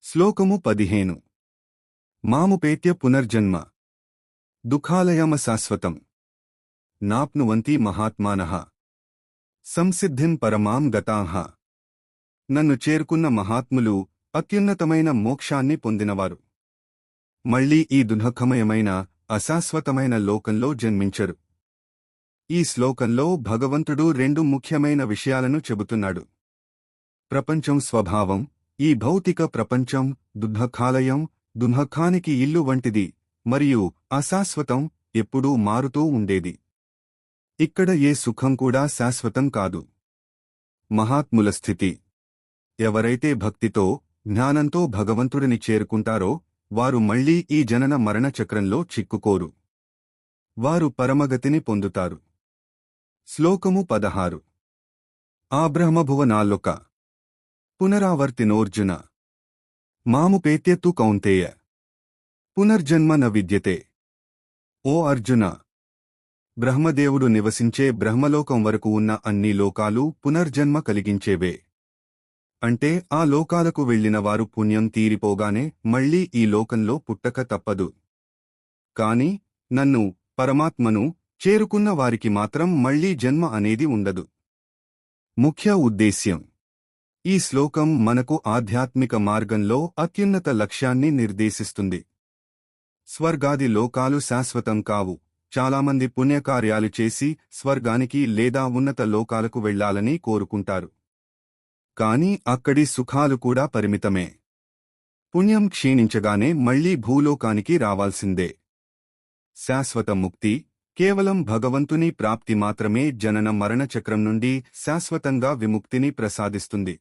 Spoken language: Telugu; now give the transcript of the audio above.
శ్లోకము 15 మాముపేత్య పునర్జన్మ దుఃఖాలయమ శాశ్వతం నాప్నువంతి మహాత్మానః సంసిద్ధిం పరమాం గతాః. నన్ను చేరుకున్న మహాత్ములు అత్యున్నతమైన మోక్షాన్ని పొందినవారు మళ్లీ ఈ దుఃఖమయమైన అశాశ్వతమైన లోకంలో జన్మించరు. ఈ శ్లోకంలో భగవంతుడు రెండు ముఖ్యమైన విషయాలను చెబుతున్నాడు. ప్రపంచం స్వభావం, ఈ భౌతిక ప్రపంచం దుఃఖాలయం, దుఃఖానికి ఇల్లు వంటిది మరియు అశాశ్వతం, ఎప్పుడూ మారుతూ ఉండేది. ఇక్కడ ఏ సుఖం కూడా శాశ్వతం కాదు. మహాత్ముల స్థితి: ఎవరైతే భక్తితో జ్ఞానంతో భగవంతుడిని చేరుకుంటారో వారు మళ్లీ ఈ జనన మరణ చక్రంలో చిక్కుకోరు. వారు పరమగతిని పొందుతారు. శ్లోకము 16 ఆబ్రహ్మభువనాల్లొక పునరావర్తినోర్జున మాముపేత్యత్తు కౌంతేయ పునర్జన్మ న విద్యతే. ఓ అర్జున, బ్రహ్మదేవుడు నివసించే బ్రహ్మలోకం వరకు ఉన్న అన్ని లోకాలు పునర్జన్మ కలిగించేవే. అంటే ఆ లోకాలకు వెళ్లిన వారు పుణ్యం తీరిపోగానే మళ్లీ ఈ లోకంలో పుట్టక తప్పదు. కాని నన్ను, పరమాత్మను చేరుకున్న వారికి మాత్రం మళ్లీ జన్మ అనేది ఉండదు. ముఖ్య ఉద్దేశ్యం: ఈ శ్లోకం మనకు ఆధ్యాత్మిక మార్గంలో అత్యున్నత లక్ష్యాన్ని నిర్దేశిస్తుంది. స్వర్గాది లోకాలు శాశ్వతం కావు. చాలామంది పుణ్యకార్యాలు చేసి స్వర్గానికి లేదా ఉన్నత లోకాలకు వెళ్లాలని కోరుకుంటారు. కాని అక్కడి సుఖాలు కూడా పరిమితమే. పుణ్యం క్షీణించగానే మళ్లీ భూలోకానికి రావాల్సిందే. శాశ్వత ముక్తి కేవలం భగవంతుని ప్రాప్తి మాత్రమే జనన మరణ చక్రం నుండి శాశ్వతంగా విముక్తిని ప్రసాదిస్తుంది.